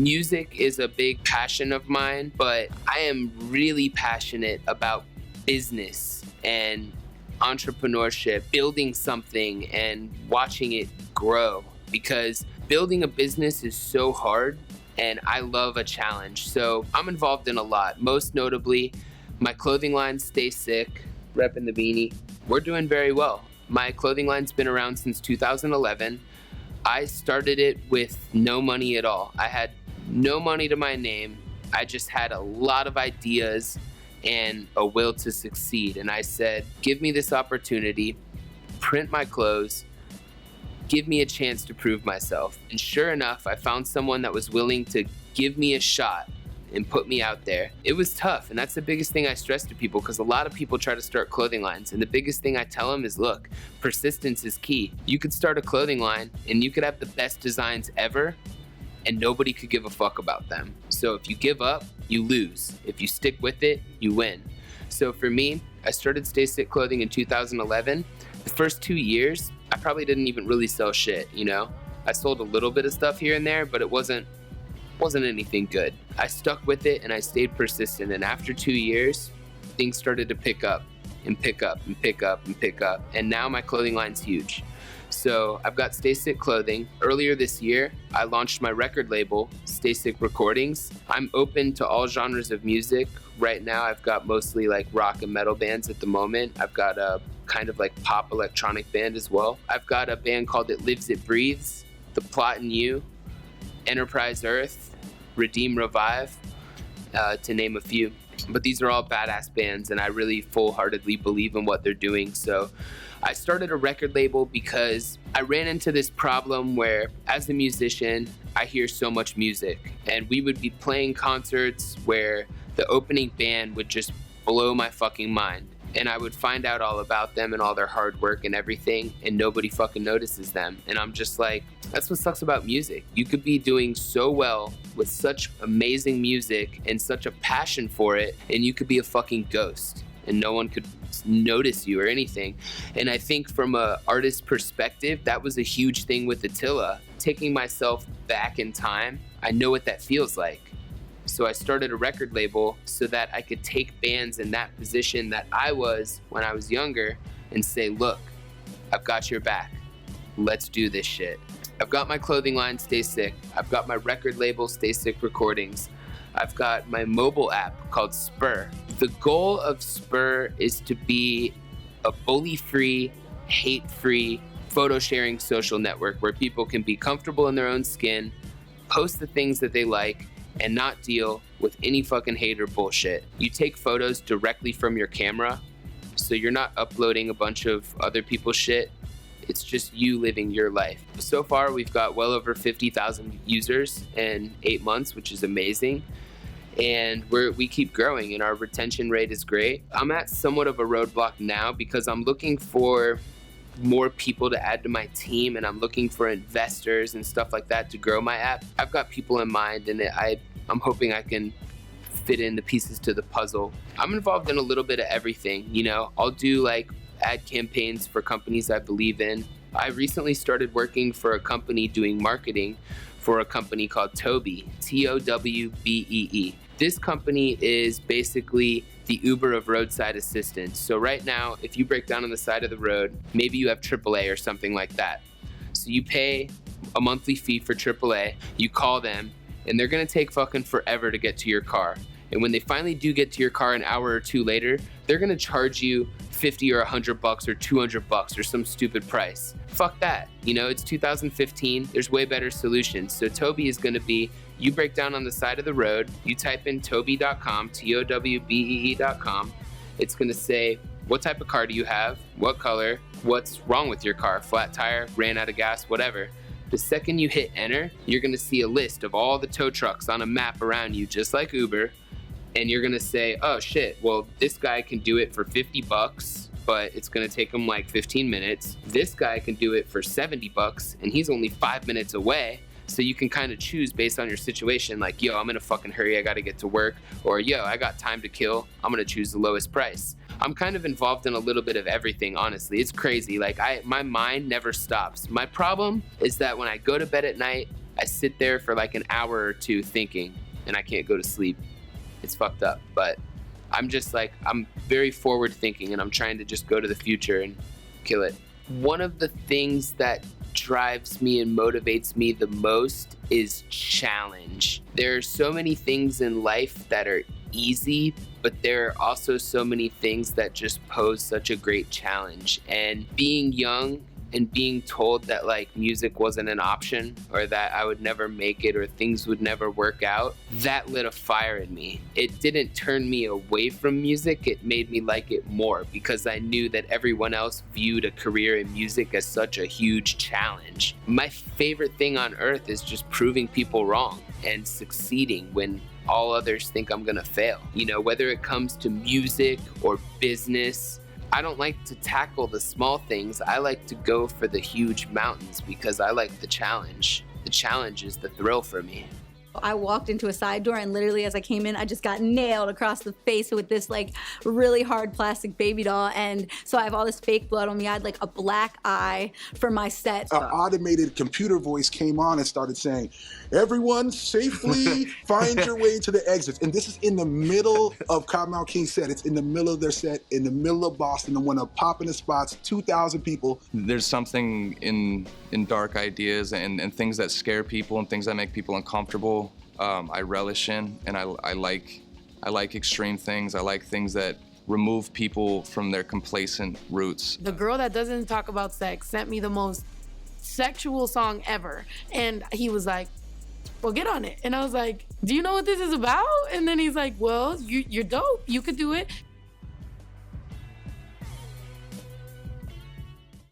Music is a big passion of mine, but I am really passionate about business and entrepreneurship, building something and watching it grow, because building a business is so hard and I love a challenge. So I'm involved in a lot, most notably my clothing line, Stay Sick, repping the beanie. We're doing very well. My clothing line's been around since 2011. I started it with no money at all. I had no money to my name. I just had a lot of ideas and a will to succeed. And I said, give me this opportunity, print my clothes, give me a chance to prove myself. And sure enough, I found someone that was willing to give me a shot and put me out there. It was tough, and that's the biggest thing I stress to people, because a lot of people try to start clothing lines, and the biggest thing I tell them is, look, persistence is key. You could start a clothing line and you could have the best designs ever and nobody could give a fuck about them. So if you give up, you lose. If you stick with it, you win. So for me, I started Stay Sick Clothing in 2011. The first 2 years, I probably didn't even really sell shit, you know? I sold a little bit of stuff here and there, but it wasn't anything good. I stuck with it and I stayed persistent, and after 2 years, things started to pick up and pick up and pick up and pick up, and now my clothing line's huge. So I've got Stay Sick Clothing. Earlier this year, I launched my record label, Stay Sick Recordings. I'm open to all genres of music. Right now, I've got mostly like rock and metal bands at the moment. I've got a kind of like pop electronic band as well. I've got a band called It Lives, It Breathes, The Plot and You, Enterprise Earth, Redeem Revive, to name a few. But these are all badass bands, and I really full-heartedly believe in what they're doing. So I started a record label because I ran into this problem where, as a musician, I hear so much music, and we would be playing concerts where the opening band would just blow my fucking mind, and I would find out all about them and all their hard work and everything, and nobody fucking notices them. And I'm just like, that's what sucks about music. You could be doing so well with such amazing music and such a passion for it, and you could be a fucking ghost and no one could notice you or anything. And I think from a artist perspective, that was a huge thing with Attila. Taking myself back in time, I know what that feels like. So I started a record label so that I could take bands in that position that I was when I was younger and say, look, I've got your back. Let's do this shit. I've got my clothing line, Stay Sick. I've got my record label, Stay Sick Recordings. I've got my mobile app called Spur. The goal of Spur is to be a bully-free, hate-free, photo-sharing social network where people can be comfortable in their own skin, post the things that they like, and not deal with any fucking hate or bullshit. You take photos directly from your camera, so you're not uploading a bunch of other people's shit. It's just you living your life. So far, we've got well over 50,000 users in 8 months, which is amazing. And we keep growing, and our retention rate is great. I'm at somewhat of a roadblock now because I'm looking for more people to add to my team, and I'm looking for investors and stuff like that to grow my app. I've got people in mind, and I'm hoping I can fit in the pieces to the puzzle. I'm involved in a little bit of everything, you know. I'll do like ad campaigns for companies I believe in. I recently started working for a company doing marketing for a company called Towbee, Towbee. This company is basically the Uber of roadside assistance. So right now, if you break down on the side of the road, maybe you have AAA or something like that. So you pay a monthly fee for AAA, you call them, and they're gonna take fucking forever to get to your car. And when they finally do get to your car an hour or two later, they're gonna charge you 50 or $100 or $200 or some stupid price. Fuck that. You know, it's 2015. There's way better solutions. So Towbee is going to be, you break down on the side of the road, you type in Towbee.com, Towbee.com. It's going to say, what type of car do you have? What color? What's wrong with your car? Flat tire, ran out of gas, whatever. The second you hit enter, you're going to see a list of all the tow trucks on a map around you, just like Uber. And you're gonna say, oh shit, well, this guy can do it for $50, but it's gonna take him like 15 minutes. This guy can do it for $70, and he's only 5 minutes away. So you can kind of choose based on your situation, like, yo, I'm in a fucking hurry, I gotta get to work. Or, yo, I got time to kill, I'm gonna choose the lowest price. I'm kind of involved in a little bit of everything, honestly. It's crazy, like my mind never stops. My problem is that when I go to bed at night, I sit there for like an hour or two thinking, and I can't go to sleep. It's fucked up, but I'm just like, I'm very forward thinking, and I'm trying to just go to the future and kill it. One of the things that drives me and motivates me the most is challenge. There are so many things in life that are easy, but there are also so many things that just pose such a great challenge. And being young and being told that like music wasn't an option, or that I would never make it, or things would never work out, that lit a fire in me. It didn't turn me away from music, it made me like it more, because I knew that everyone else viewed a career in music as such a huge challenge. My favorite thing on earth is just proving people wrong and succeeding when all others think I'm gonna fail. You know, whether it comes to music or business, I don't like to tackle the small things. I like to go for the huge mountains because I like the challenge. The challenge is the thrill for me. I walked into a side door, and literally as I came in, I just got nailed across the face with this like really hard plastic baby doll. And so I have all this fake blood on me. I had like a black eye for my set. An automated computer voice came on and started saying, everyone safely find your way to the exits. And this is in the middle of Cottonmouth King's set. It's in the middle of their set, in the middle of Boston. And when I pop in the spots, 2,000 people. There's something in dark ideas and things that scare people and things that make people uncomfortable. I relish in, and I like extreme things. I like things that remove people from their complacent roots. The girl that doesn't talk about sex sent me the most sexual song ever, and he was like, well, get on it. And I was like, do you know what this is about? And then he's like, well, you're dope, you could do it.